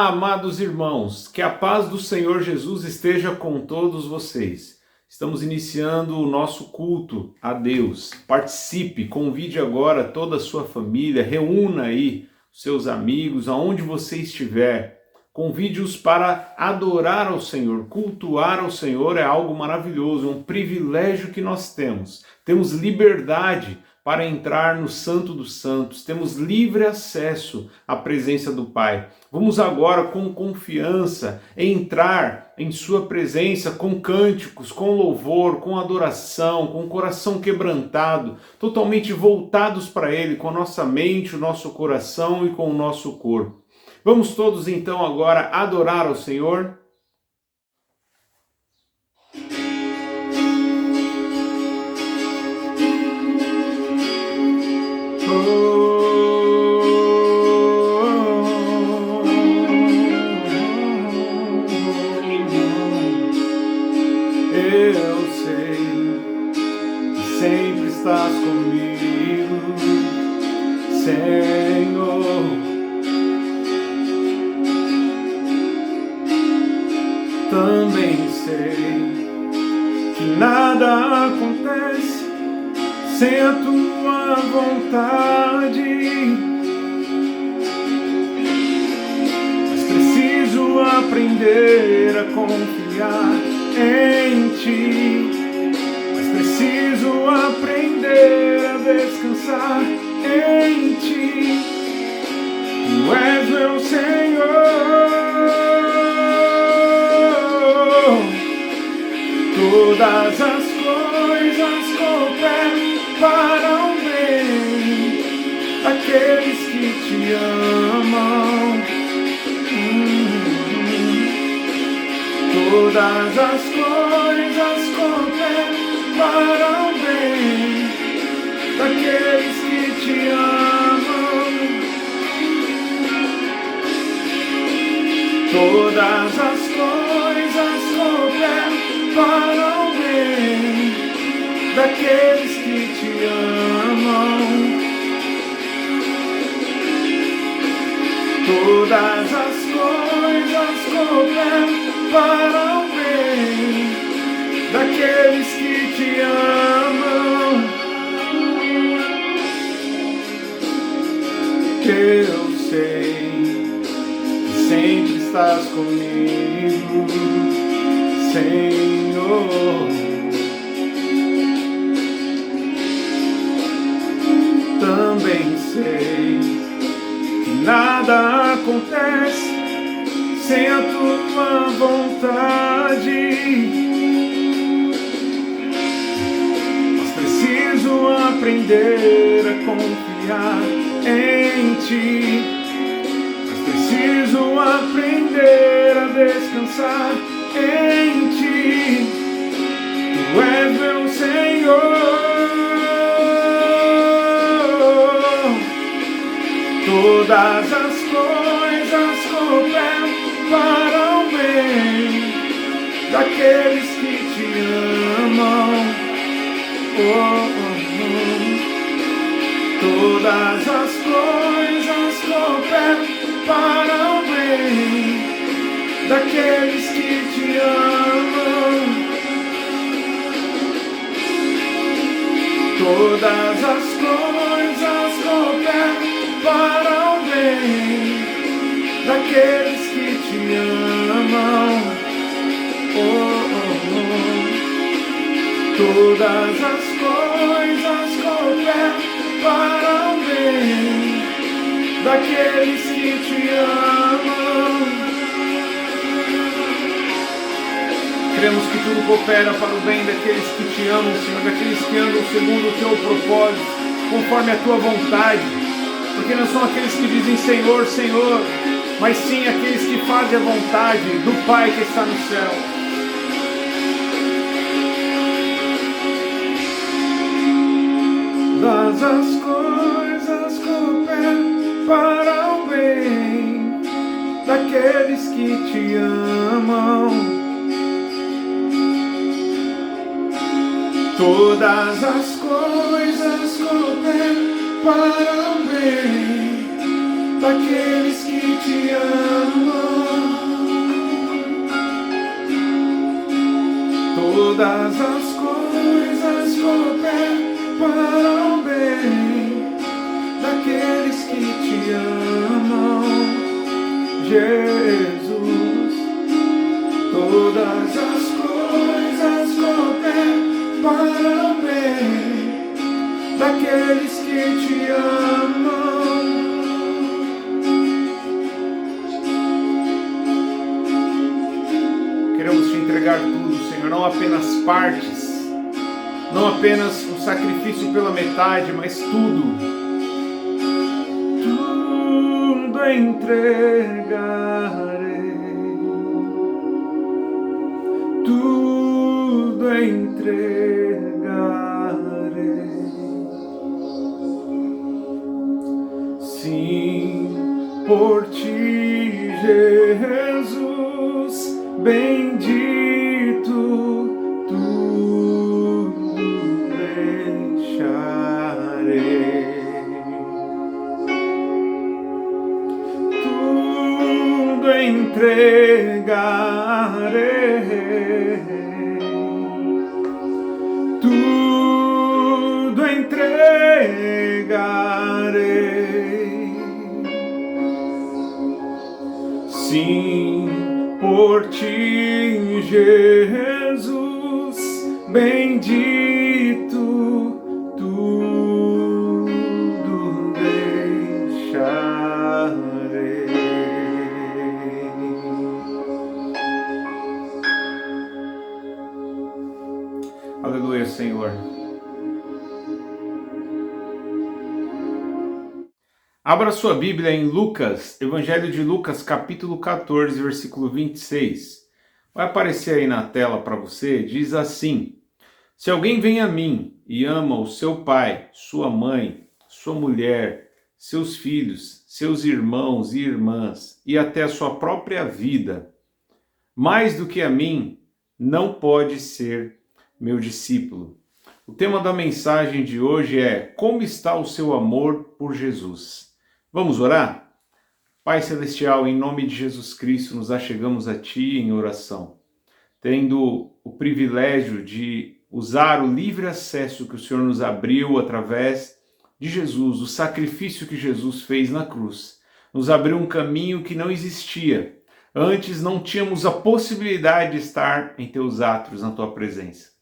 Olá, amados irmãos, que a paz do Senhor Jesus esteja com todos vocês. Estamos iniciando o nosso culto a Deus. Participe, convide agora toda a sua família, reúna aí seus amigos, aonde você estiver. Convide-os para adorar ao Senhor, cultuar ao Senhor é algo maravilhoso, é um privilégio que nós temos. Temos liberdade para entrar no Santo dos Santos, temos livre acesso à presença do Pai. Vamos agora com confiança entrar em sua presença com cânticos, com louvor, com adoração, com o coração quebrantado, totalmente voltados para Ele, com a nossa mente, o nosso coração e com o nosso corpo. Vamos todos então agora adorar ao Senhor. Eu sei que sempre estás comigo, Senhor. Também sei que nada acontece sem a tua vontade, mas preciso aprender a confiar em ti, mas preciso aprender a descansar em ti. Tu és meu Senhor. Todas as coisas cooperam para o bem daqueles que te amam. Todas as coisas cooperam para o bem daqueles que te amam. Todas as coisas cooperam para o bem daqueles que te amam. Todas as coisas cooperam para o bem daqueles que te amam. Eu sei que sempre estás comigo, Senhor. Também sei que nada acontece sem a tua vontade, mas preciso aprender a confiar em ti, mas preciso aprender a descansar em ti. Tu és meu Senhor. Todas as coisas cooperam para o bem daqueles que te amam. Todas as coisas cooperam para o bem daqueles que te amam. Todas as coisas cooperam para o bem daqueles que te amam. Todas as coisas cooperam para o bem daqueles que te amam. Cremos que tudo coopera para o bem daqueles que te amam, Senhor, daqueles que andam segundo o teu propósito, conforme a tua vontade, porque não são aqueles que dizem Senhor, Senhor, mas sim aqueles que fazem a vontade do Pai que está no céu. Todas as coisas cooperam para o bem daqueles que te amam. Todas as coisas cooperam para o bem daqueles que te amam. Todas as coisas cooperam para o bem daqueles que te amam, Jesus. Todas as coisas cooperam para o bem daqueles que te amam. Queremos te entregar tudo, Senhor, não apenas partes, não apenas um sacrifício pela metade, mas tudo. Tudo entregarei, tudo entregarei. Sim, por ti, Jesus, bendito, tudo deixarei. Tudo entregarei. Tudo entregarei. Sim, por ti, Jesus, bendito, tudo deixarei. Aleluia, Senhor. Abra sua Bíblia em Lucas, Evangelho de Lucas, capítulo 14, versículo 26. Vai aparecer aí na tela para você, diz assim: se alguém vem a mim e ama o seu pai, sua mãe, sua mulher, seus filhos, seus irmãos e irmãs e até a sua própria vida, mais do que a mim, não pode ser meu discípulo. O tema da mensagem de hoje é: como está o seu amor por Jesus? Vamos orar? Pai Celestial, em nome de Jesus Cristo, nos achegamos a Ti em oração, tendo o privilégio de usar o livre acesso que o Senhor nos abriu através de Jesus, o sacrifício que Jesus fez na cruz. Nos abriu um caminho que não existia. Antes não tínhamos a possibilidade de estar em Teus atos, na Tua presença.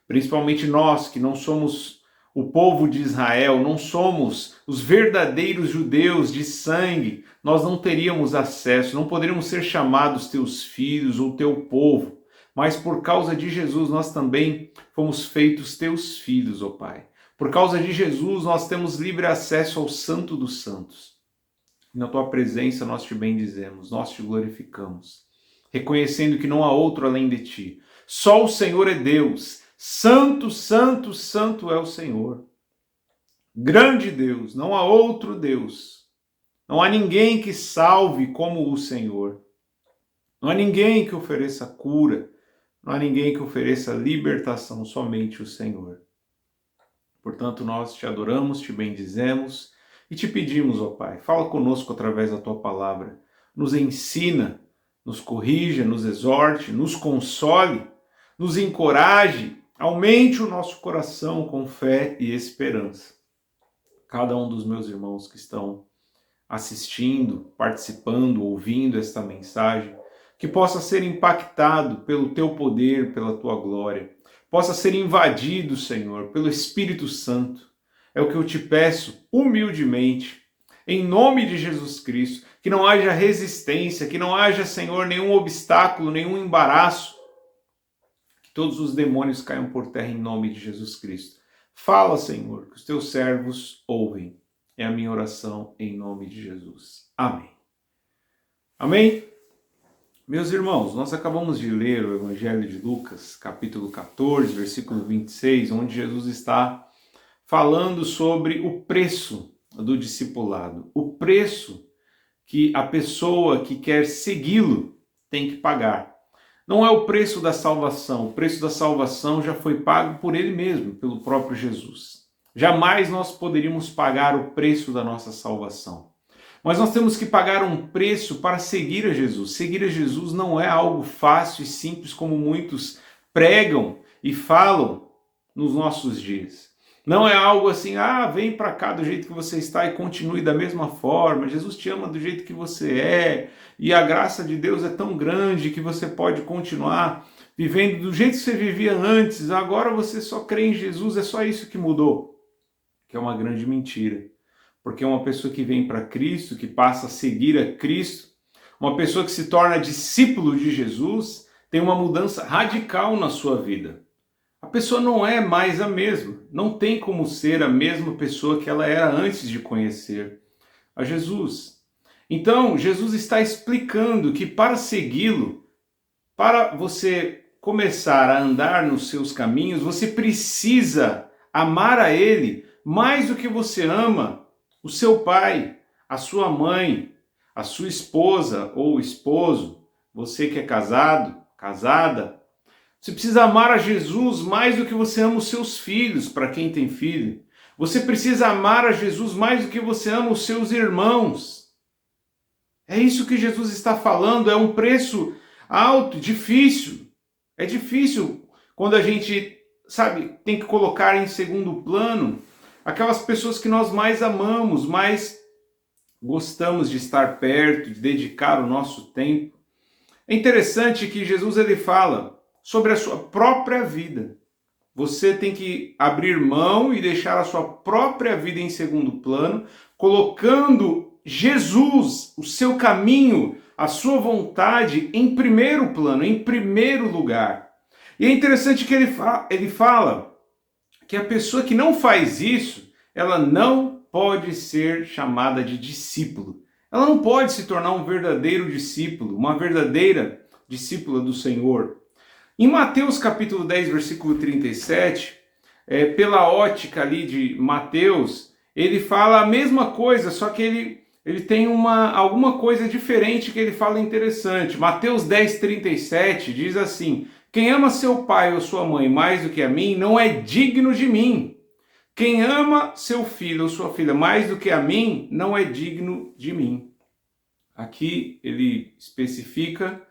Principalmente nós que não somos o povo de Israel, não somos os verdadeiros judeus de sangue, nós não teríamos acesso, não poderíamos ser chamados teus filhos ou teu povo, mas por causa de Jesus nós também fomos feitos teus filhos, ó Pai. Por causa de Jesus nós temos livre acesso ao Santo dos Santos. Na tua presença nós te bendizemos, nós te glorificamos, reconhecendo que não há outro além de ti. Só o Senhor é Deus. Santo, santo, santo é o Senhor. Grande Deus, não há outro Deus. Não há ninguém que salve como o Senhor. Não há ninguém que ofereça cura. Não há ninguém que ofereça libertação, somente o Senhor. Portanto, nós te adoramos, te bendizemos e te pedimos, ó Pai, fala conosco através da tua palavra. Nos ensina, nos corrija, nos exorte, nos console, nos encoraje. Aumente o nosso coração com fé e esperança. Cada um dos meus irmãos que estão assistindo, participando, ouvindo esta mensagem, que possa ser impactado pelo Teu poder, pela Tua glória, possa ser invadido, Senhor, pelo Espírito Santo. É o que eu te peço humildemente, em nome de Jesus Cristo, que não haja resistência, que não haja, Senhor, nenhum obstáculo, nenhum embaraço, todos os demônios caiam por terra em nome de Jesus Cristo. Fala, Senhor, que os teus servos ouvem. É a minha oração em nome de Jesus. Amém. Amém? Meus irmãos, nós acabamos de ler o Evangelho de Lucas, capítulo 14, versículo 26, onde Jesus está falando sobre o preço do discipulado. O preço que a pessoa que quer segui-lo tem que pagar. Não é o preço da salvação. O preço da salvação já foi pago por ele mesmo, pelo próprio Jesus. Jamais nós poderíamos pagar o preço da nossa salvação. Mas nós temos que pagar um preço para seguir a Jesus. Seguir a Jesus não é algo fácil e simples como muitos pregam e falam nos nossos dias. Não é algo assim, vem para cá do jeito que você está e continue da mesma forma. Jesus te ama do jeito que você é e a graça de Deus é tão grande que você pode continuar vivendo do jeito que você vivia antes. Agora você só crê em Jesus, é só isso que mudou. Que é uma grande mentira. Porque uma pessoa que vem para Cristo, que passa a seguir a Cristo, uma pessoa que se torna discípulo de Jesus, tem uma mudança radical na sua vida. A pessoa não é mais a mesma, não tem como ser a mesma pessoa que ela era antes de conhecer a Jesus. Então, Jesus está explicando que para segui-lo, para você começar a andar nos seus caminhos, você precisa amar a Ele mais do que você ama o seu pai, a sua mãe, a sua esposa ou esposo, você que é casado, casada. Você precisa amar a Jesus mais do que você ama os seus filhos, para quem tem filho. Você precisa amar a Jesus mais do que você ama os seus irmãos. É isso que Jesus está falando, é um preço alto, difícil. É difícil quando a gente, tem que colocar em segundo plano aquelas pessoas que nós mais amamos, mais gostamos de estar perto, de dedicar o nosso tempo. É interessante que Jesus ele fala sobre a sua própria vida. Você tem que abrir mão e deixar a sua própria vida em segundo plano, colocando Jesus, o seu caminho, a sua vontade em primeiro plano, em primeiro lugar. E é interessante que ele fala que a pessoa que não faz isso, ela não pode ser chamada de discípulo. Ela não pode se tornar um verdadeiro discípulo, uma verdadeira discípula do Senhor. Em Mateus capítulo 10, versículo 37, pela ótica ali de Mateus, ele fala a mesma coisa, só que ele tem alguma coisa diferente que ele fala interessante. Mateus 10, 37 diz assim: quem ama seu pai ou sua mãe mais do que a mim, não é digno de mim. Quem ama seu filho ou sua filha mais do que a mim, não é digno de mim. Aqui ele especifica,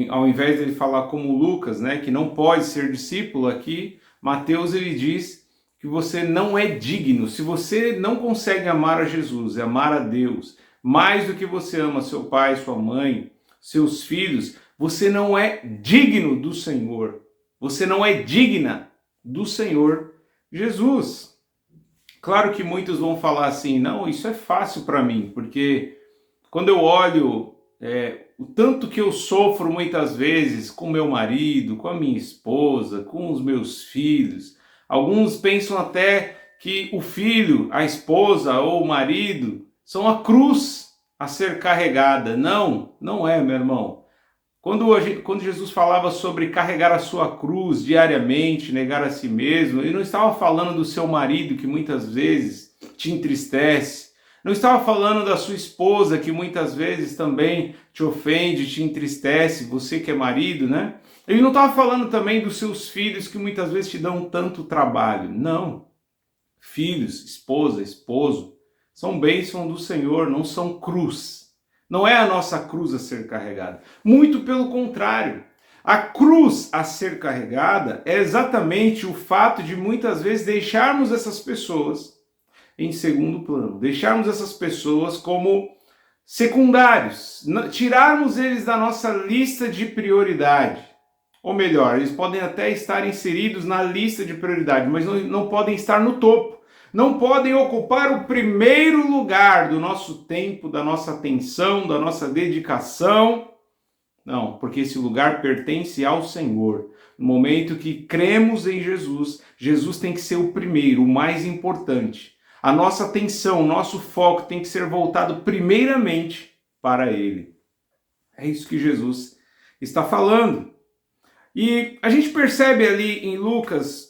ao invés de ele falar como Lucas, que não pode ser discípulo, aqui Mateus ele diz que você não é digno. Se você não consegue amar a Jesus, amar a Deus, mais do que você ama seu pai, sua mãe, seus filhos, você não é digno do Senhor. Você não é digna do Senhor Jesus. Claro que muitos vão falar assim, não, isso é fácil para mim, porque quando eu olho o tanto que eu sofro muitas vezes com meu marido, com a minha esposa, com os meus filhos. Alguns pensam até que o filho, a esposa ou o marido são a cruz a ser carregada. Não, não é, meu irmão. Quando Jesus falava sobre carregar a sua cruz diariamente, negar a si mesmo, ele não estava falando do seu marido que muitas vezes te entristece. Não estava falando da sua esposa, que muitas vezes também te ofende, te entristece, você que é marido, né? Ele não estava falando também dos seus filhos, que muitas vezes te dão tanto trabalho. Não. Filhos, esposa, esposo, são bênção do Senhor, não são cruz. Não é a nossa cruz a ser carregada. Muito pelo contrário. A cruz a ser carregada é exatamente o fato de muitas vezes deixarmos essas pessoas em segundo plano, deixarmos essas pessoas como secundários, tirarmos eles da nossa lista de prioridade. Ou melhor, eles podem até estar inseridos na lista de prioridade, mas não podem estar no topo. Não podem ocupar o primeiro lugar do nosso tempo, da nossa atenção, da nossa dedicação. Não, porque esse lugar pertence ao Senhor. No momento que cremos em Jesus, Jesus tem que ser o primeiro, o mais importante. A nossa atenção, o nosso foco tem que ser voltado primeiramente para Ele. É isso que Jesus está falando. E a gente percebe ali em Lucas,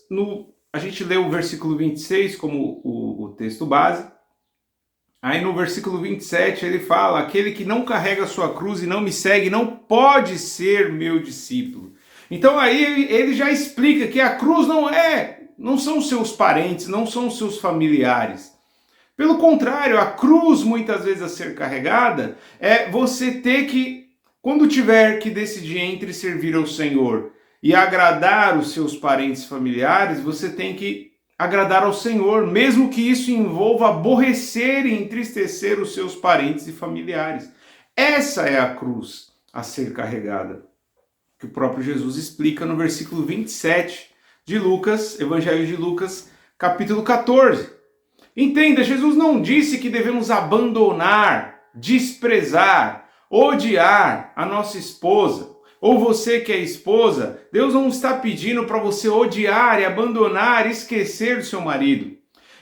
a gente lê o versículo 26 como o texto base. Aí no versículo 27 ele fala: aquele que não carrega a sua cruz e não me segue não pode ser meu discípulo. Então aí ele já explica que a cruz não são seus parentes, não são seus familiares. Pelo contrário, a cruz muitas vezes a ser carregada é você ter que, quando tiver que decidir entre servir ao Senhor e agradar os seus parentes familiares, você tem que agradar ao Senhor, mesmo que isso envolva aborrecer e entristecer os seus parentes e familiares. Essa é a cruz a ser carregada, que o próprio Jesus explica no versículo 27 de Lucas, Evangelho de Lucas, capítulo 14. Entenda, Jesus não disse que devemos abandonar, desprezar, odiar a nossa esposa, ou você que é esposa. Deus não está pedindo para você odiar e abandonar, esquecer do seu marido.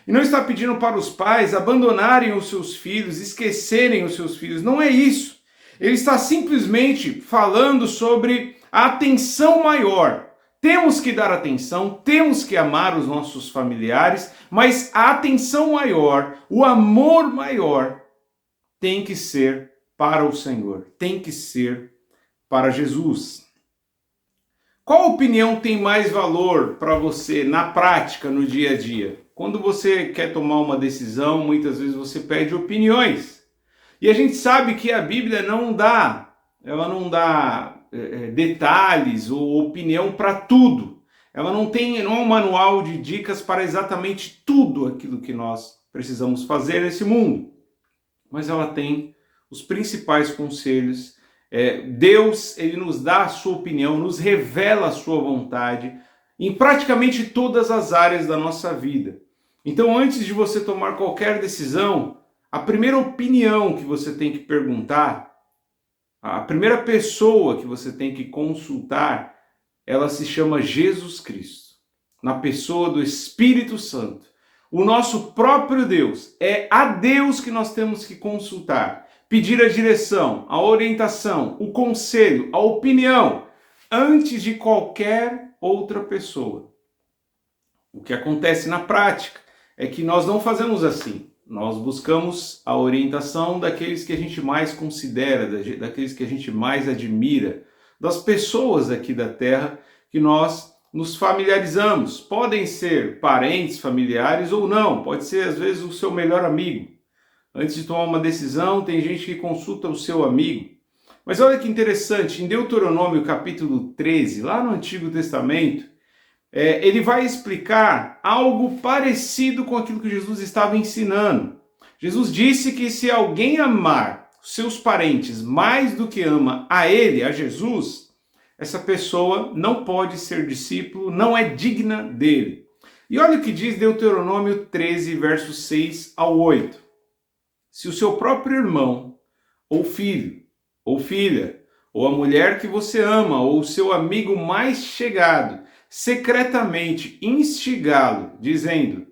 E não está pedindo para os pais abandonarem os seus filhos, esquecerem os seus filhos. Não é isso. Ele está simplesmente falando sobre a atenção maior. Temos que dar atenção, temos que amar os nossos familiares, mas a atenção maior, o amor maior, tem que ser para o Senhor, tem que ser para Jesus. Qual opinião tem mais valor para você na prática, no dia a dia? Quando você quer tomar uma decisão, muitas vezes você pede opiniões. E a gente sabe que a Bíblia ela não dá detalhes ou opinião para tudo. Ela não é um manual de dicas para exatamente tudo aquilo que nós precisamos fazer nesse mundo. Mas ela tem os principais conselhos. Deus, ele nos dá a sua opinião, nos revela a sua vontade em praticamente todas as áreas da nossa vida. Então, antes de você tomar qualquer decisão, a primeira opinião que você tem que perguntar, a primeira pessoa que você tem que consultar, ela se chama Jesus Cristo, na pessoa do Espírito Santo. O nosso próprio Deus, é a Deus que nós temos que consultar, pedir a direção, a orientação, o conselho, a opinião, antes de qualquer outra pessoa. O que acontece na prática é que nós não fazemos assim. Nós buscamos a orientação daqueles que a gente mais considera, daqueles que a gente mais admira, das pessoas aqui da Terra que nós nos familiarizamos. Podem ser parentes, familiares ou não, pode ser às vezes o seu melhor amigo. Antes de tomar uma decisão, tem gente que consulta o seu amigo. Mas olha que interessante, em Deuteronômio capítulo 13, lá no Antigo Testamento, ele vai explicar algo parecido com aquilo que Jesus estava ensinando. Jesus disse que se alguém amar seus parentes mais do que ama a ele, a Jesus, essa pessoa não pode ser discípulo, não é digna dele. E olha o que diz Deuteronômio 13, versos 6 ao 8. Se o seu próprio irmão, ou filho, ou filha, ou a mulher que você ama, ou o seu amigo mais chegado, secretamente instigá-lo, dizendo: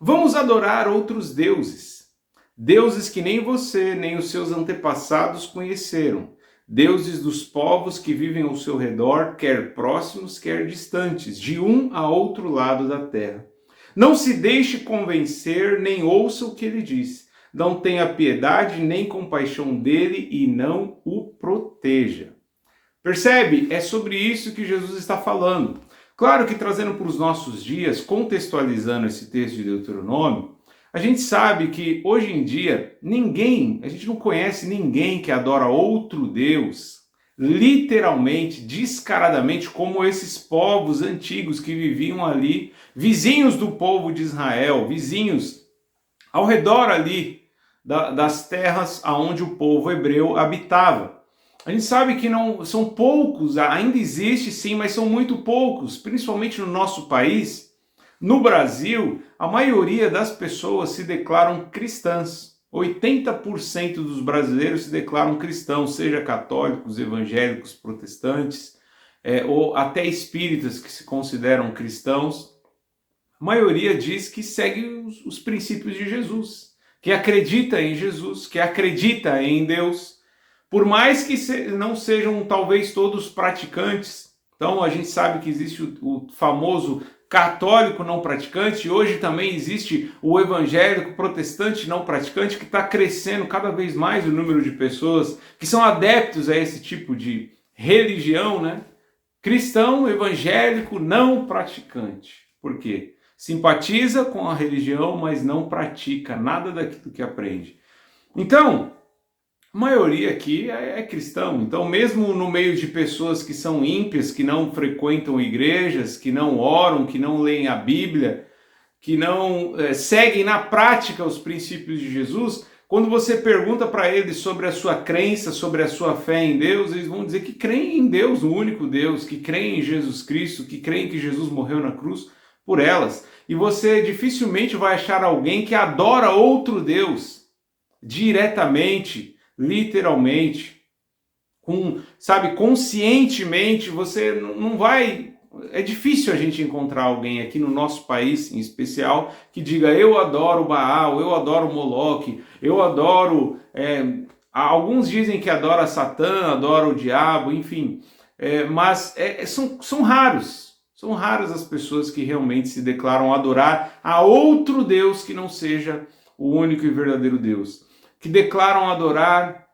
vamos adorar outros deuses, deuses que nem você, nem os seus antepassados conheceram, deuses dos povos que vivem ao seu redor, quer próximos, quer distantes, de um a outro lado da terra. Não se deixe convencer, nem ouça o que ele diz. Não tenha piedade nem compaixão dele e não o proteja. Percebe? É sobre isso que Jesus está falando. Claro que trazendo para os nossos dias, contextualizando esse texto de Deuteronômio, a gente sabe que hoje em dia a gente não conhece ninguém que adora outro Deus, literalmente, descaradamente, como esses povos antigos que viviam ali, vizinhos do povo de Israel, vizinhos ao redor ali das terras aonde o povo hebreu habitava. A gente sabe que não são poucos, ainda existe sim, mas são muito poucos, principalmente no nosso país. No Brasil, a maioria das pessoas se declaram cristãs. 80% dos brasileiros se declaram cristãos, seja católicos, evangélicos, protestantes, ou até espíritas que se consideram cristãos. A maioria diz que segue os princípios de Jesus, que acredita em Jesus, que acredita em Deus, por mais que não sejam talvez todos praticantes. Então a gente sabe que existe o famoso católico não praticante, e hoje também existe o evangélico protestante não praticante, que está crescendo cada vez mais o número de pessoas que são adeptos a esse tipo de religião, né? Cristão, evangélico, não praticante. Por quê? Simpatiza com a religião, mas não pratica nada daquilo que aprende. Então, A maioria aqui é cristão, então mesmo no meio de pessoas que são ímpias, que não frequentam igrejas, que não oram, que não leem a Bíblia, que não seguem na prática os princípios de Jesus, quando você pergunta para eles sobre a sua crença, sobre a sua fé em Deus, eles vão dizer que creem em Deus, o único Deus, que creem em Jesus Cristo, que creem que Jesus morreu na cruz por elas. E você dificilmente vai achar alguém que adora outro Deus diretamente, literalmente, conscientemente. Você não vai. É difícil a gente encontrar alguém aqui no nosso país, em especial, que diga: eu adoro Baal, eu adoro Moloque, eu adoro. Alguns dizem que adora Satã, adora o diabo, enfim. Mas são raros. São raras as pessoas que realmente se declaram adorar a outro Deus que não seja o único e verdadeiro Deus. Que declaram adorar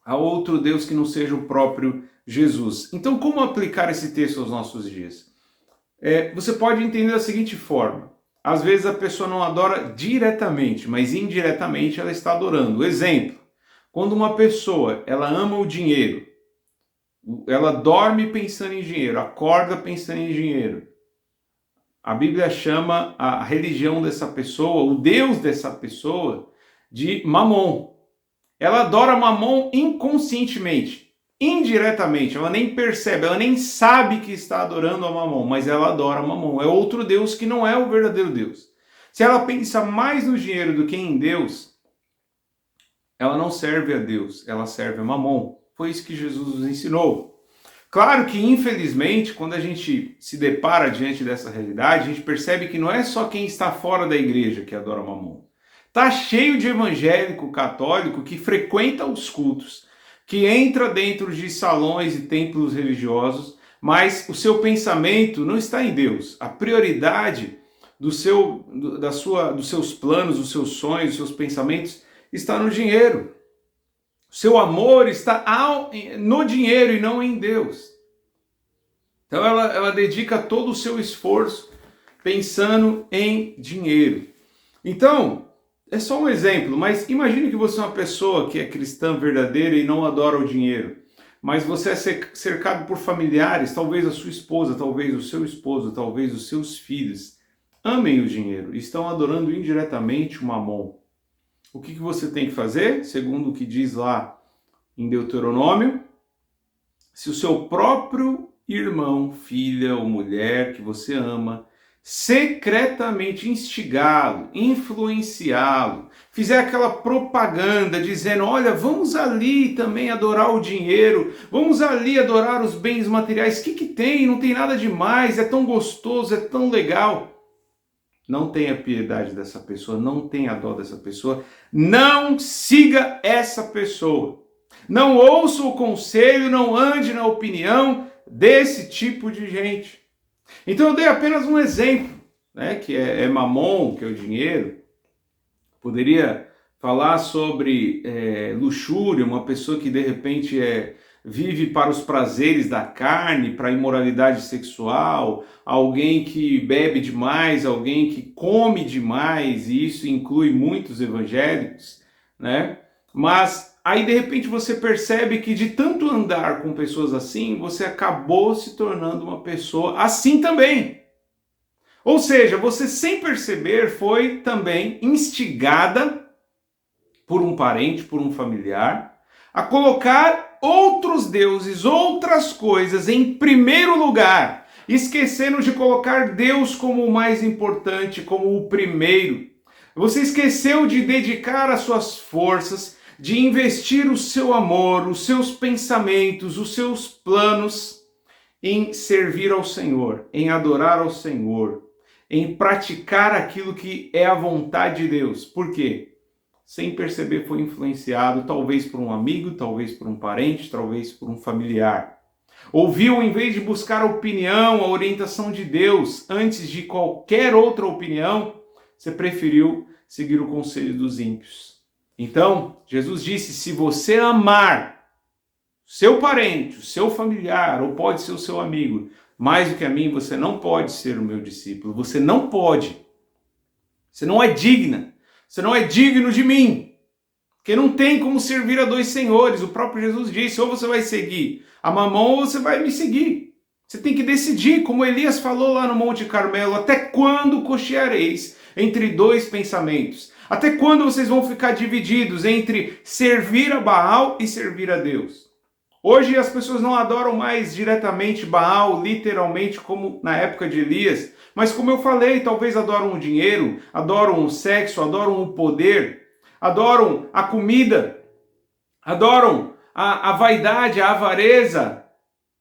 a outro Deus que não seja o próprio Jesus. Então, como aplicar esse texto aos nossos dias? Você pode entender da seguinte forma: às vezes a pessoa não adora diretamente, mas indiretamente ela está adorando. Exemplo: quando uma pessoa ela ama o dinheiro, ela dorme pensando em dinheiro, acorda pensando em dinheiro. A Bíblia chama a religião dessa pessoa, o Deus dessa pessoa, de Mamon. Ela adora Mamon inconscientemente, indiretamente, ela nem percebe, ela nem sabe que está adorando a Mamon, mas ela adora Mamon. É outro Deus que não é o verdadeiro Deus. Se ela pensa mais no dinheiro do que em Deus, ela não serve a Deus, ela serve a Mamon. Foi isso que Jesus nos ensinou. Claro que, infelizmente, quando a gente se depara diante dessa realidade, a gente percebe que não é só quem está fora da igreja que adora Mamon. Tá cheio de evangélico católico que frequenta os cultos, que entra dentro de salões e templos religiosos, mas o seu pensamento não está em Deus. A prioridade dos seus planos, dos seus sonhos, dos seus pensamentos está no dinheiro. O seu amor está no dinheiro e não em Deus. Então ela dedica todo o seu esforço pensando em dinheiro. Então, é só um exemplo, mas imagine que você é uma pessoa que é cristã verdadeira e não adora o dinheiro. Mas você é cercado por familiares, talvez a sua esposa, talvez o seu esposo, talvez os seus filhos amem o dinheiro e estão adorando indiretamente o Mamon. O que você tem que fazer? Segundo o que diz lá em Deuteronômio: se o seu próprio irmão, filha ou mulher que você ama secretamente instigá-lo, influenciá-lo, fizer aquela propaganda dizendo: olha, vamos ali também adorar o dinheiro, vamos ali adorar os bens materiais, o que tem? Não tem nada demais, é tão gostoso, é tão legal. Não tenha piedade dessa pessoa, não tenha dó dessa pessoa, não siga essa pessoa. Não ouça o conselho, não ande na opinião desse tipo de gente. Então eu dei apenas um exemplo, né, que é Mamon, que é o dinheiro. Poderia falar sobre luxúria, uma pessoa que de repente vive para os prazeres da carne, para a imoralidade sexual, alguém que bebe demais, alguém que come demais, e isso inclui muitos evangélicos, né? Mas aí de repente você percebe que de tanto andar com pessoas assim, você acabou se tornando uma pessoa assim também. Ou seja, você sem perceber foi também instigada por um parente, por um familiar, a colocar outros deuses, outras coisas em primeiro lugar, esquecendo de colocar Deus como o mais importante, como o primeiro. Você esqueceu de dedicar as suas forças, de investir o seu amor, os seus pensamentos, os seus planos em servir ao Senhor, em adorar ao Senhor, em praticar aquilo que é a vontade de Deus. Por quê? Sem perceber foi influenciado, talvez por um amigo, talvez por um parente, talvez por um familiar. Ouviu, em vez de buscar a opinião, a orientação de Deus, antes de qualquer outra opinião, você preferiu seguir o conselho dos ímpios. Então, Jesus disse: se você amar seu parente, o seu familiar, ou pode ser o seu amigo, mais do que a mim, você não pode ser o meu discípulo. Você não pode. Você não é digna. Você não é digno de mim. Porque não tem como servir a dois senhores. O próprio Jesus disse, ou você vai seguir a Mamon ou você vai me seguir. Você tem que decidir, como Elias falou lá no Monte Carmelo, até quando cocheareis entre dois pensamentos? Até quando vocês vão ficar divididos entre servir a Baal e servir a Deus? Hoje as pessoas não adoram mais diretamente Baal, literalmente como na época de Elias, mas como eu falei, talvez adoram o dinheiro, adoram o sexo, adoram o poder, adoram a comida, adoram a vaidade, a avareza,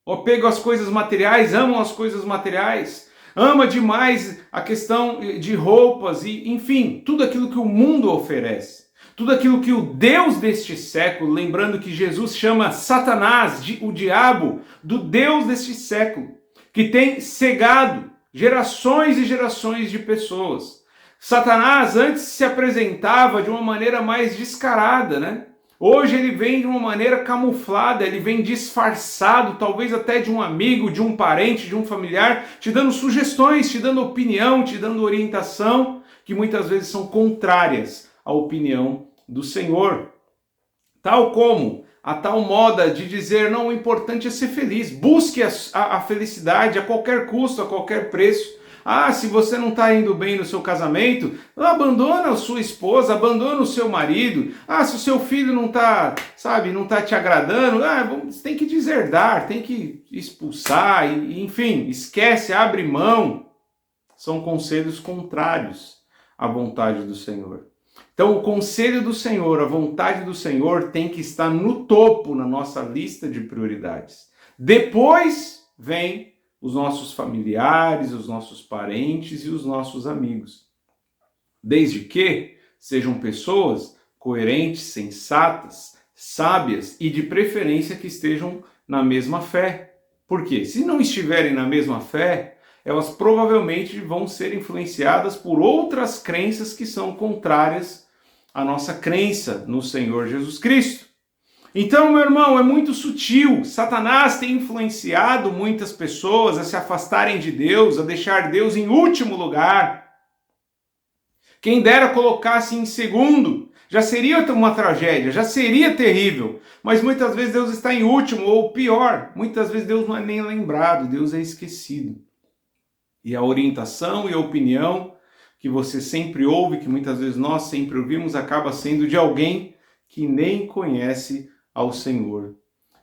o apego às coisas materiais, amam as coisas materiais, ama demais a questão de roupas e, enfim, tudo aquilo que o mundo oferece. Tudo aquilo que o Deus deste século, lembrando que Jesus chama Satanás, o diabo, do Deus deste século, que tem cegado gerações e gerações de pessoas. Satanás antes se apresentava de uma maneira mais descarada, né? Hoje ele vem de uma maneira camuflada, ele vem disfarçado, talvez até de um amigo, de um parente, de um familiar, te dando sugestões, te dando opinião, te dando orientação, que muitas vezes são contrárias à opinião do Senhor. Tal como a tal moda de dizer, não, o importante é ser feliz, busque a felicidade a qualquer custo, a qualquer preço. Ah, se você não está indo bem no seu casamento, abandona a sua esposa, abandona o seu marido. Ah, se o seu filho não está, não está te agradando, você tem que deserdar, tem que expulsar, enfim, esquece, abre mão. São conselhos contrários à vontade do Senhor. Então, o conselho do Senhor, a vontade do Senhor tem que estar no topo na nossa lista de prioridades. Depois vem os nossos familiares, os nossos parentes e os nossos amigos. Desde que sejam pessoas coerentes, sensatas, sábias e de preferência que estejam na mesma fé. Por quê? Se não estiverem na mesma fé, elas provavelmente vão ser influenciadas por outras crenças que são contrárias à nossa crença no Senhor Jesus Cristo. Então, meu irmão, é muito sutil. Satanás tem influenciado muitas pessoas a se afastarem de Deus, a deixar Deus em último lugar. Quem dera colocasse em segundo, já seria uma tragédia, já seria terrível. Mas muitas vezes Deus está em último, ou pior, muitas vezes Deus não é nem lembrado, Deus é esquecido. E a orientação e a opinião que você sempre ouve, que muitas vezes nós sempre ouvimos, acaba sendo de alguém que nem conhece ao Senhor.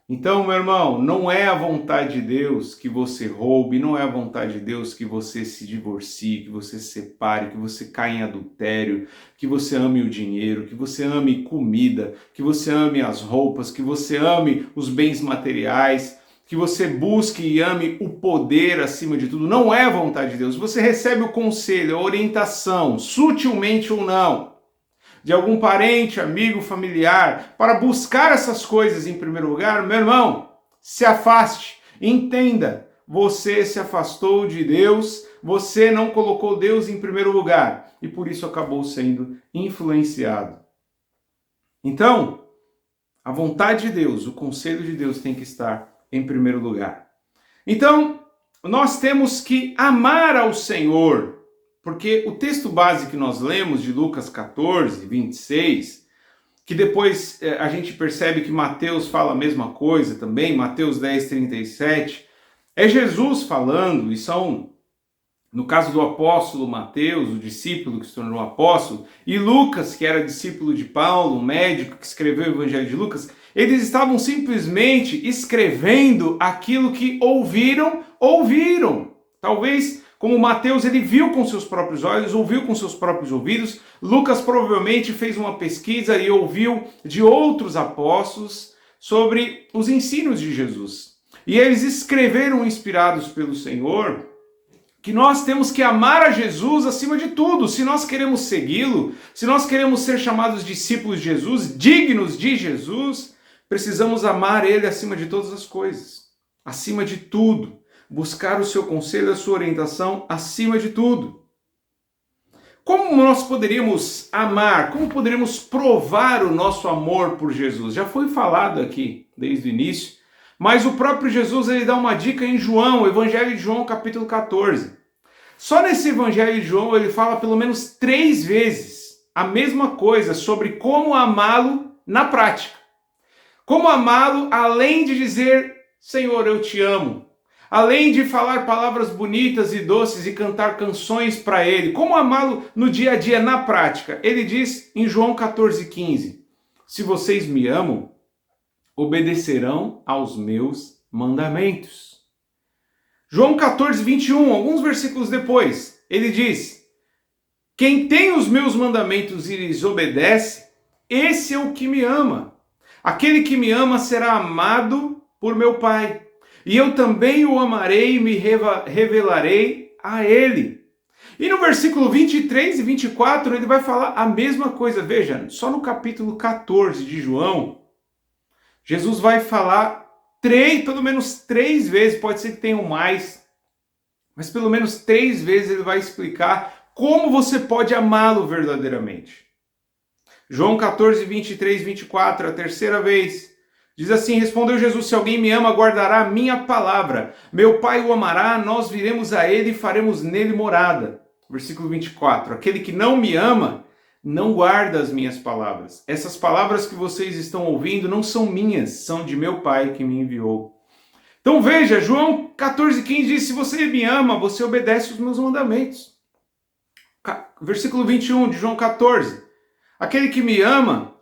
Então, meu irmão, não é a vontade de Deus que você roube, não é a vontade de Deus que você se divorcie, que você se separe, que você caia em adultério, que você ame o dinheiro, que você ame comida, que você ame as roupas, que você ame os bens materiais, que você busque e ame o poder acima de tudo. Não é a vontade de Deus. Você recebe o conselho, a orientação, sutilmente ou não, de algum parente, amigo, familiar, para buscar essas coisas em primeiro lugar, meu irmão, se afaste, entenda, você se afastou de Deus, você não colocou Deus em primeiro lugar e por isso acabou sendo influenciado. Então, a vontade de Deus, o conselho de Deus tem que estar em primeiro lugar. Então, nós temos que amar ao Senhor, porque o texto base que nós lemos de Lucas 14, 26, que depois a gente percebe que Mateus fala a mesma coisa também, Mateus 10, 37, é Jesus falando, e são, no caso do apóstolo Mateus, o discípulo que se tornou apóstolo, e Lucas, que era discípulo de Paulo, um médico que escreveu o Evangelho de Lucas, eles estavam simplesmente escrevendo aquilo que ouviram. Talvez, como Mateus, ele viu com seus próprios olhos, ouviu com seus próprios ouvidos. Lucas provavelmente fez uma pesquisa e ouviu de outros apóstolos sobre os ensinos de Jesus. E eles escreveram, inspirados pelo Senhor, que nós temos que amar a Jesus acima de tudo. Se nós queremos segui-lo, se nós queremos ser chamados discípulos de Jesus, dignos de Jesus, precisamos amar ele acima de todas as coisas, acima de tudo. Buscar o seu conselho, a sua orientação acima de tudo. Como nós poderíamos amar, como poderíamos provar o nosso amor por Jesus? Já foi falado aqui desde o início, mas o próprio Jesus ele dá uma dica em João, Evangelho de João, capítulo 14. Só nesse Evangelho de João ele fala pelo menos 3 vezes a mesma coisa sobre como amá-lo na prática. Como amá-lo além de dizer, Senhor, eu te amo. Além de falar palavras bonitas e doces e cantar canções para ele. Como amá-lo no dia a dia, na prática? Ele diz em João 14,15, se vocês me amam, obedecerão aos meus mandamentos. João 14,21, alguns versículos depois, ele diz, quem tem os meus mandamentos e lhes obedece, esse é o que me ama. Aquele que me ama será amado por meu Pai. E eu também o amarei e me revelarei a ele. E no versículo 23 e 24 ele vai falar a mesma coisa. Veja, só no capítulo 14 de João, Jesus vai falar pelo menos três vezes, pode ser que tenham mais, mas pelo menos 3 vezes ele vai explicar como você pode amá-lo verdadeiramente. João 14, 23, 24, a terceira vez, diz assim, respondeu Jesus, se alguém me ama, guardará a minha palavra. Meu Pai o amará, nós viremos a ele e faremos nele morada. Versículo 24, aquele que não me ama, não guarda as minhas palavras. Essas palavras que vocês estão ouvindo não são minhas, são de meu Pai que me enviou. Então veja, João 14,15 diz, se você me ama, você obedece os meus mandamentos. Versículo 21 de João 14, aquele que me ama,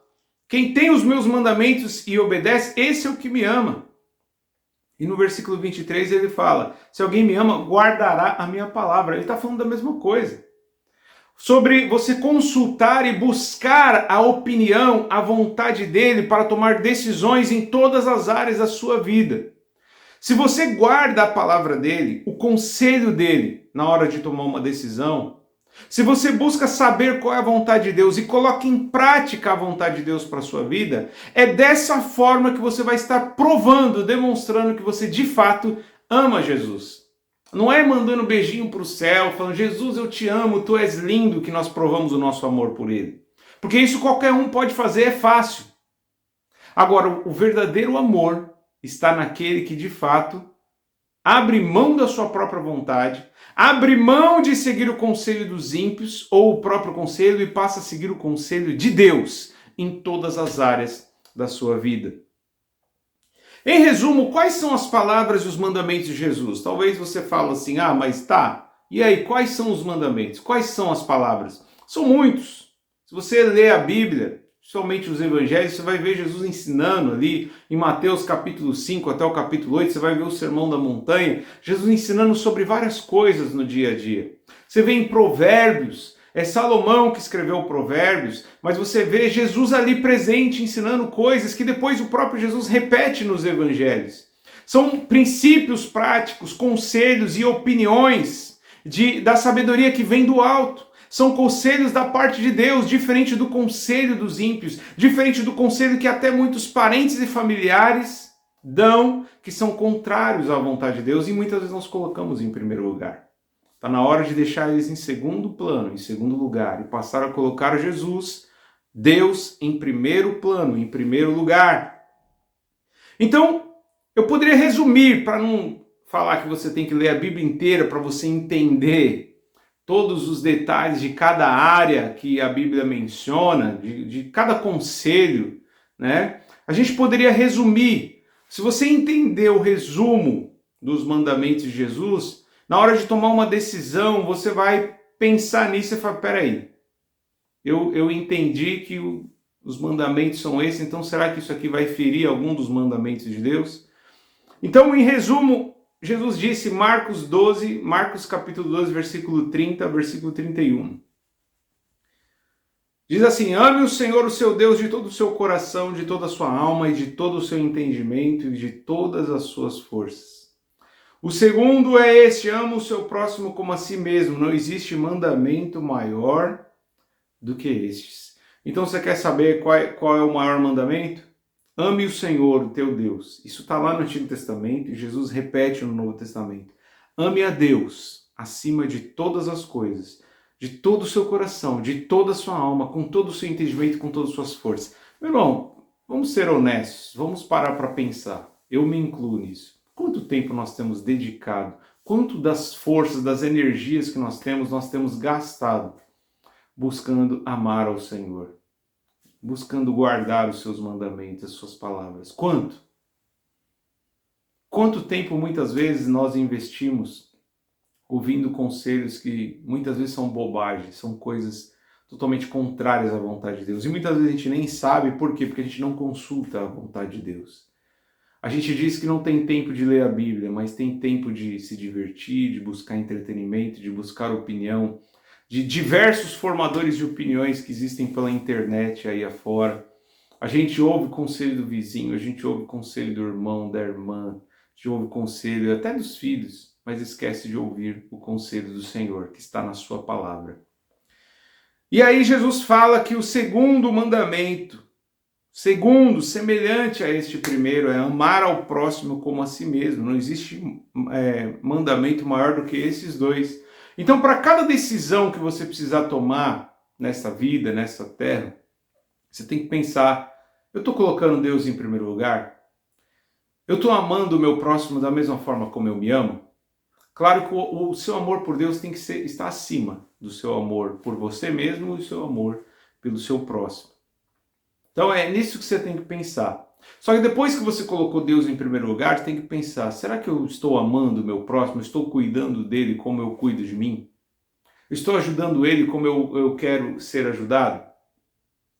quem tem os meus mandamentos e obedece, esse é o que me ama. E no versículo 23 ele fala, se alguém me ama, guardará a minha palavra. Ele está falando da mesma coisa. Sobre você consultar e buscar a opinião, a vontade dele para tomar decisões em todas as áreas da sua vida. Se você guarda a palavra dele, o conselho dele na hora de tomar uma decisão, se você busca saber qual é a vontade de Deus e coloca em prática a vontade de Deus para a sua vida, é dessa forma que você vai estar provando, demonstrando que você de fato ama Jesus. Não é mandando beijinho para o céu, falando, Jesus, eu te amo, tu és lindo, que nós provamos o nosso amor por ele. Porque isso qualquer um pode fazer, é fácil. Agora, o verdadeiro amor está naquele que de fato abre mão da sua própria vontade, abre mão de seguir o conselho dos ímpios ou o próprio conselho e passa a seguir o conselho de Deus em todas as áreas da sua vida. Em resumo, quais são as palavras e os mandamentos de Jesus? Talvez você fale assim, mas tá, e aí, quais são os mandamentos? Quais são as palavras? São muitos. Se você ler a Bíblia, principalmente os evangelhos, você vai ver Jesus ensinando ali, em Mateus capítulo 5 até o capítulo 8, você vai ver o Sermão da Montanha, Jesus ensinando sobre várias coisas no dia a dia. Você vê em Provérbios, é Salomão que escreveu Provérbios, mas você vê Jesus ali presente ensinando coisas que depois o próprio Jesus repete nos evangelhos. São princípios práticos, conselhos e opiniões da sabedoria que vem do alto. São conselhos da parte de Deus, diferente do conselho dos ímpios, diferente do conselho que até muitos parentes e familiares dão, que são contrários à vontade de Deus e muitas vezes nós colocamos em primeiro lugar. Está na hora de deixar eles em segundo plano, em segundo lugar, e passar a colocar Jesus, Deus, em primeiro plano, em primeiro lugar. Então, eu poderia resumir, para não falar que você tem que ler a Bíblia inteira para você entender todos os detalhes de cada área que a Bíblia menciona, de cada conselho, né? A gente poderia resumir. Se você entender o resumo dos mandamentos de Jesus, na hora de tomar uma decisão, você vai pensar nisso e falar, peraí, eu entendi que os mandamentos são esses, então será que isso aqui vai ferir algum dos mandamentos de Deus? Então, em resumo, Jesus disse, Marcos capítulo 12, versículo 30, versículo 31. Diz assim, ame o Senhor, o seu Deus, de todo o seu coração, de toda a sua alma e de todo o seu entendimento e de todas as suas forças. O segundo é este, ama o seu próximo como a si mesmo. Não existe mandamento maior do que estes. Então você quer saber qual é o maior mandamento? Ame o Senhor, o teu Deus. Isso está lá no Antigo Testamento e Jesus repete no Novo Testamento. Ame a Deus acima de todas as coisas, de todo o seu coração, de toda a sua alma, com todo o seu entendimento, com todas as suas forças. Meu irmão, vamos ser honestos, vamos parar para pensar. Eu me incluo nisso. Quanto tempo nós temos dedicado? Quanto das forças, das energias que nós temos gastado buscando amar ao Senhor? buscando guardar os seus mandamentos, as suas palavras? Quanto? Quanto tempo muitas vezes nós investimos ouvindo conselhos que muitas vezes são bobagens, são coisas totalmente contrárias à vontade de Deus. E muitas vezes a gente nem sabe por quê, porque a gente não consulta a vontade de Deus. A gente diz que não tem tempo de ler a Bíblia, mas tem tempo de se divertir, de buscar entretenimento, de buscar opinião, de diversos formadores de opiniões que existem pela internet aí afora. A gente ouve o conselho do vizinho, a gente ouve o conselho do irmão, da irmã, a gente ouve o conselho até dos filhos, mas esquece de ouvir o conselho do Senhor, que está na sua palavra. E aí Jesus fala que o segundo mandamento, segundo, semelhante a este primeiro, é amar ao próximo como a si mesmo. Não existe mandamento maior do que esses dois. Então, para cada decisão que você precisar tomar nessa vida, nessa terra, você tem que pensar, eu estou colocando Deus em primeiro lugar? Eu estou amando o meu próximo da mesma forma como eu me amo? Claro que o seu amor por Deus tem que estar acima do seu amor por você mesmo e do seu amor pelo seu próximo. Então é nisso que você tem que pensar. Só que depois que você colocou Deus em primeiro lugar, você tem que pensar, será que eu estou amando o meu próximo? Estou cuidando dele como eu cuido de mim? Estou ajudando ele como eu quero ser ajudado?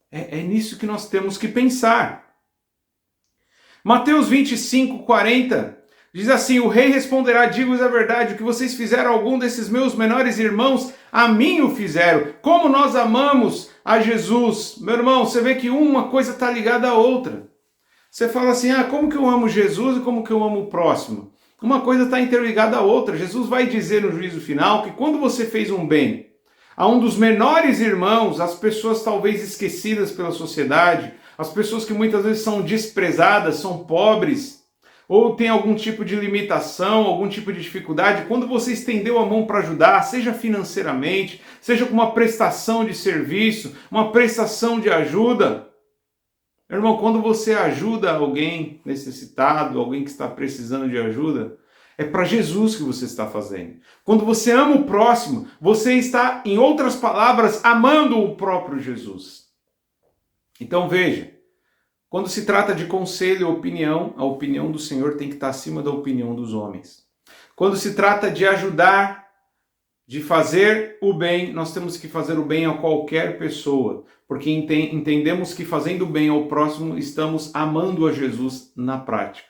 É nisso que nós temos que pensar. Mateus 25, 40 diz assim, o rei responderá, digo-vos a verdade, o que vocês fizeram a algum desses meus menores irmãos, a mim o fizeram. Como nós amamos a Jesus. Meu irmão, você vê que uma coisa está ligada à outra. Você fala assim, como que eu amo Jesus e como que eu amo o próximo? Uma coisa está interligada à outra. Jesus vai dizer no juízo final que quando você fez um bem a um dos menores irmãos, as pessoas talvez esquecidas pela sociedade, as pessoas que muitas vezes são desprezadas, são pobres, ou tem algum tipo de limitação, algum tipo de dificuldade, quando você estendeu a mão para ajudar, seja financeiramente, seja com uma prestação de serviço, uma prestação de ajuda. Meu irmão, quando você ajuda alguém necessitado, alguém que está precisando de ajuda, é para Jesus que você está fazendo. Quando você ama o próximo, você está, em outras palavras, amando o próprio Jesus. Então veja, quando se trata de conselho ou opinião, a opinião do Senhor tem que estar acima da opinião dos homens. Quando se trata de ajudar, de fazer o bem, nós temos que fazer o bem a qualquer pessoa, porque entendemos que fazendo o bem ao próximo, estamos amando a Jesus na prática.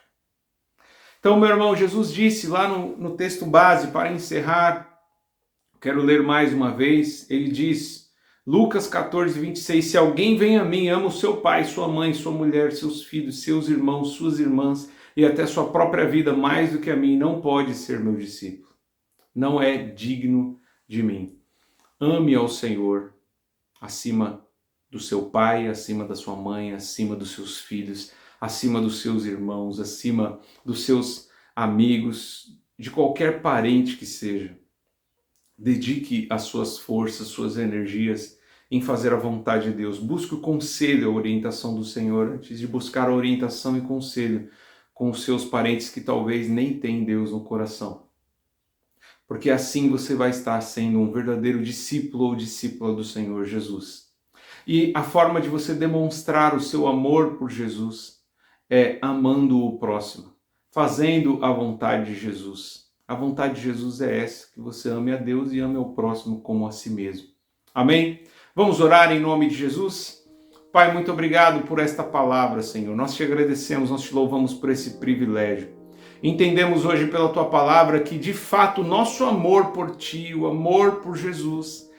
Então, meu irmão, Jesus disse lá no texto base, para encerrar, quero ler mais uma vez, ele diz, Lucas 14, 26, se alguém vem a mim, ama o seu pai, sua mãe, sua mulher, seus filhos, seus irmãos, suas irmãs e até sua própria vida mais do que a mim, não pode ser meu discípulo. Não é digno de mim. Ame ao Senhor acima do seu pai, acima da sua mãe, acima dos seus filhos, acima dos seus irmãos, acima dos seus amigos, de qualquer parente que seja. Dedique as suas forças, suas energias em fazer a vontade de Deus. Busque o conselho, a orientação do Senhor, antes de buscar a orientação e conselho com os seus parentes que talvez nem têm Deus no coração. Porque assim você vai estar sendo um verdadeiro discípulo ou discípula do Senhor Jesus. E a forma de você demonstrar o seu amor por Jesus é amando o próximo, fazendo a vontade de Jesus. A vontade de Jesus é essa, que você ame a Deus e ame ao próximo como a si mesmo. Amém? Vamos orar em nome de Jesus? Pai, muito obrigado por esta palavra, Senhor. Nós te agradecemos, nós te louvamos por esse privilégio. Entendemos hoje pela tua palavra que, de fato, o nosso amor por ti, o amor por Jesus,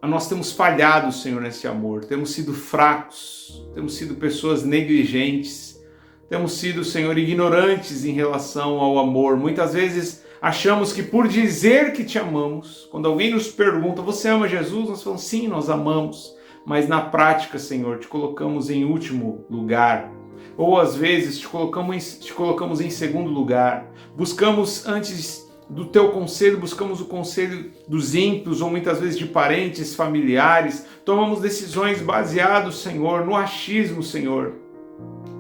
nós temos falhado, Senhor, nesse amor. Temos sido fracos, temos sido pessoas negligentes, temos sido, Senhor, ignorantes em relação ao amor. Muitas vezes achamos que por dizer que te amamos, quando alguém nos pergunta, você ama Jesus? Nós falamos, sim, nós amamos. Mas na prática, Senhor, te colocamos em último lugar. Ou às vezes te colocamos em segundo lugar. Buscamos antes do teu conselho, buscamos o conselho dos ímpios, ou muitas vezes de parentes, familiares. Tomamos decisões baseadas, Senhor, no achismo, Senhor.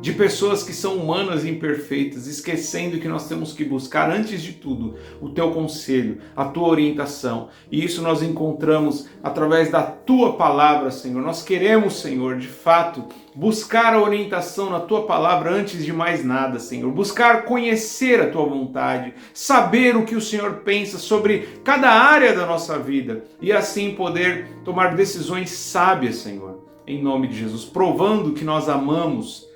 de pessoas que são humanas e imperfeitas, esquecendo que nós temos que buscar, antes de tudo, o teu conselho, a tua orientação. E isso nós encontramos através da tua palavra, Senhor. Nós queremos, Senhor, de fato, buscar a orientação na tua palavra antes de mais nada, Senhor. Buscar conhecer a tua vontade, saber o que o Senhor pensa sobre cada área da nossa vida e assim poder tomar decisões sábias, Senhor, em nome de Jesus, provando que nós amamos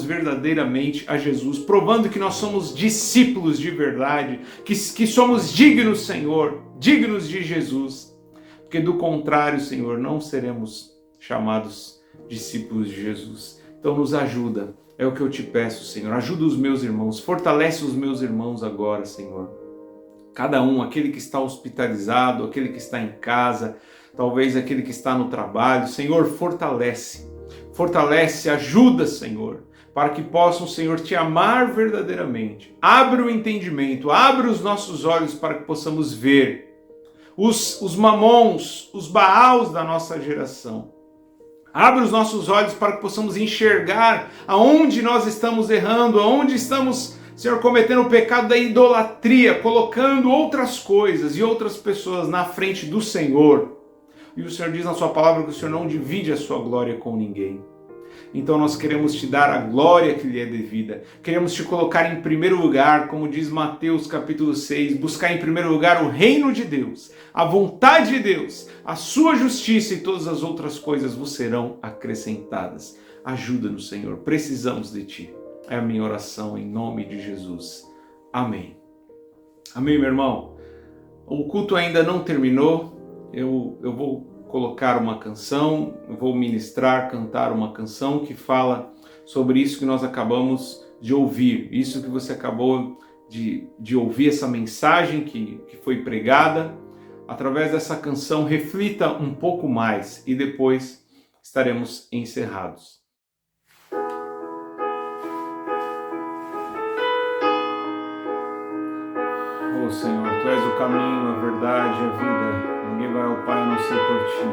verdadeiramente a Jesus, provando que nós somos discípulos de verdade, que somos dignos, Senhor, dignos de Jesus, porque do contrário, Senhor, não seremos chamados discípulos de Jesus. Então nos ajuda, é o que eu te peço, Senhor, ajuda os meus irmãos, fortalece os meus irmãos agora, Senhor, cada um, aquele que está hospitalizado, aquele que está em casa, talvez aquele que está no trabalho, Senhor, fortalece, ajuda, Senhor, para que possam, Senhor, te amar verdadeiramente. Abre o entendimento, abre os nossos olhos para que possamos ver os mamons, os baals da nossa geração. Abre os nossos olhos para que possamos enxergar aonde nós estamos errando, aonde estamos, Senhor, cometendo o pecado da idolatria, colocando outras coisas e outras pessoas na frente do Senhor. E o Senhor diz na sua palavra que o Senhor não divide a sua glória com ninguém. Então nós queremos te dar a glória que lhe é devida. Queremos te colocar em primeiro lugar, como diz Mateus capítulo 6, buscar em primeiro lugar o reino de Deus, a vontade de Deus, a sua justiça, e todas as outras coisas vos serão acrescentadas. Ajuda-nos, Senhor, precisamos de ti. É a minha oração em nome de Jesus. Amém. Amém, meu irmão. O culto ainda não terminou. Eu vou colocar uma canção, eu vou ministrar, cantar uma canção que fala sobre isso que nós acabamos de ouvir, isso que você acabou de ouvir, essa mensagem que foi pregada. Através dessa canção, reflita um pouco mais e depois estaremos encerrados. Oh Senhor, Tu és o caminho, a verdade e a vida. Ninguém vai ao Pai a não ser por Ti.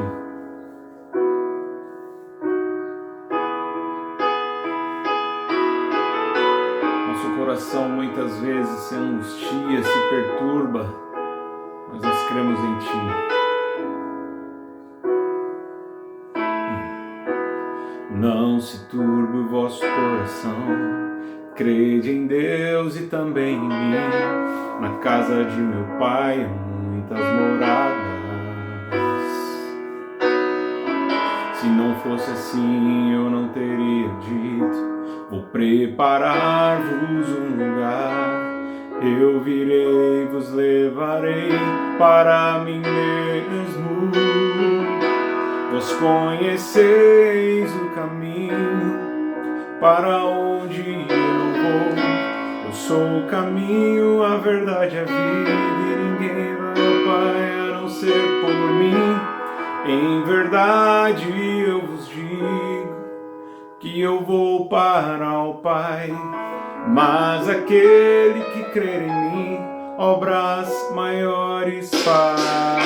Nosso coração muitas vezes se angustia, se perturba, mas nós cremos em Ti. Não se turbe o vosso coração, crede em Deus e também em mim. Na casa de meu Pai há muitas moradas. Se não fosse assim eu não teria dito, vou preparar-vos um lugar. Eu virei, vos levarei para mim mesmo. Vós conheceis o caminho para onde eu vou. Eu sou o caminho, a verdade e a vida, e ninguém vai ao Pai a não ser por mim. Em verdade eu vos digo que eu vou para o Pai, mas aquele que crer em mim, obras maiores fará.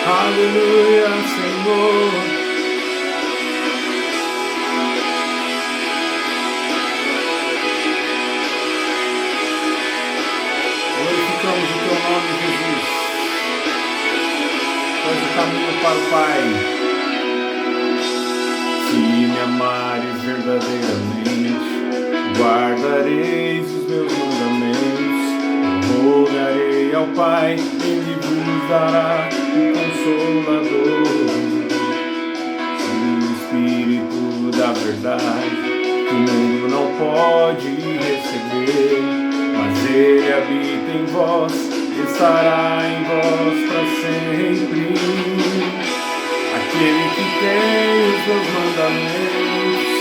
Aleluia, Senhor. Glorificamos o Teu nome, Jesus. Tu és o caminho para o Pai. Se me amares verdadeiramente, guardareis os meus mandamentos. Eu rogarei ao Pai, Ele vos dará o Consolador, o Espírito da verdade, que o mundo não pode receber, mas Ele habita em vós, estará em vós para sempre. Aquele que tem os meus mandamentos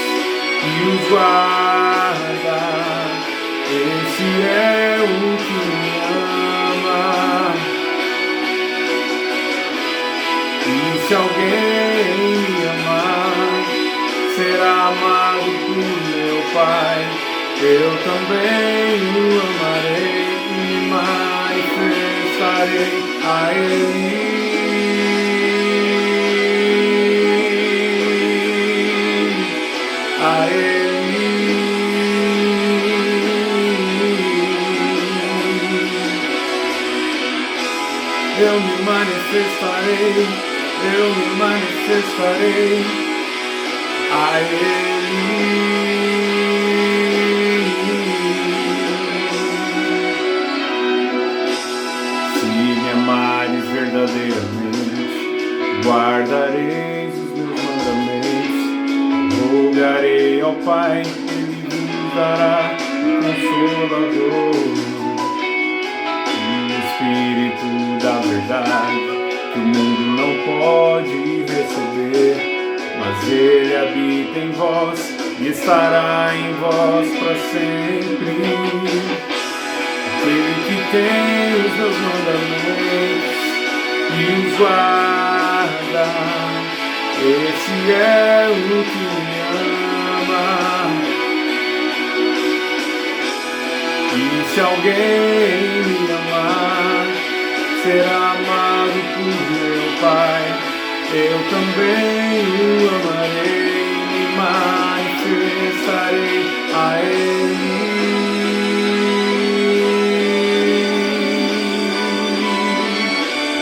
e os guarda, esse é o que me ama. E se alguém me amar, será amado por meu Pai. Eu também o amarei e me manifestarei. manifestarei a Ele. A Ele. Eu me manifestarei, eu me manifestarei a Ele. Se me amares verdadeiramente, guardareis os meus mandamentos. Rogarei ao Pai, Ele vos dará o Consolador, o Espírito da verdade, que o mundo não pode receber, mas Ele habita em vós e estará em vós para sempre. Aquele que tem os meus mandamentos e os guarda, esse é o que me ama. E se alguém me amar, será amado por meu Pai. Eu também o amarei, me manifestarei a Ele.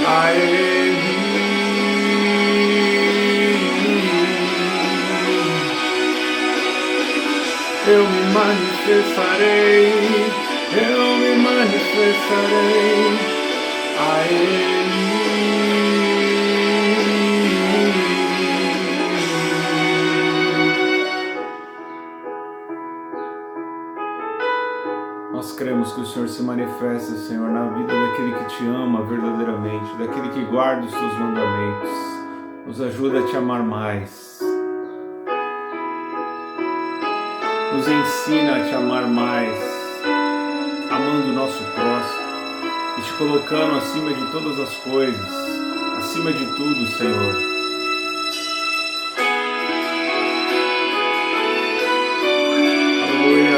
A Ele. Eu me manifestarei, eu me manifestarei a Ele. Nós cremos que o Senhor se manifesta, Senhor, na vida daquele que te ama verdadeiramente, daquele que guarda os teus mandamentos. Nos ajuda a te amar mais. Nos ensina a te amar mais, amando o nosso próximo e te colocando acima de todas as coisas, acima de tudo, Senhor. Aleluia.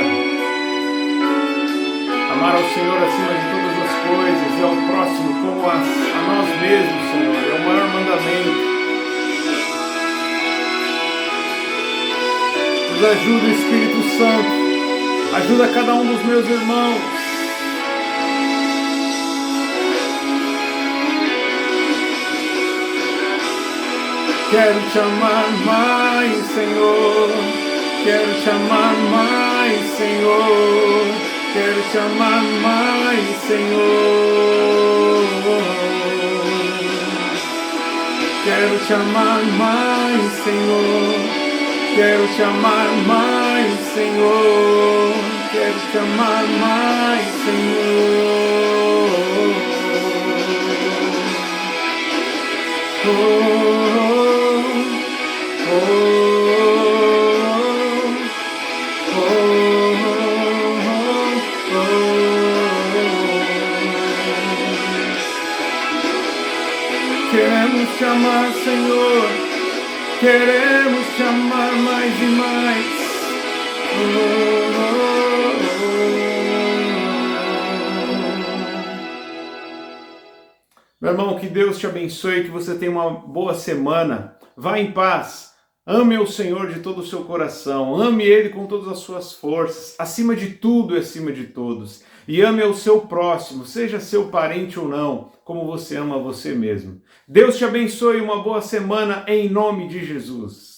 Amar ao Senhor acima de todas as coisas e ao próximo como a nós mesmos, Senhor, é o maior mandamento. Nos ajuda, Espírito Santo, ajuda cada um dos meus irmãos. Quero te amar mais, Senhor. Quero te amar mais, Senhor. Quero te amar mais, Senhor. Quero te amar mais, Senhor. Quero te amar mais, Senhor. Quero te amar mais, Senhor. Oh, oh, oh, oh, oh, oh. Queremos te amar, Senhor. Queremos te amar mais e mais. Meu irmão, que Deus te abençoe, que você tenha uma boa semana. Vá em paz. Ame o Senhor de todo o seu coração. Ame Ele com todas as suas forças, acima de tudo e acima de todos. E ame ao seu próximo, seja seu parente ou não, como você ama você mesmo. Deus te abençoe, uma boa semana em nome de Jesus.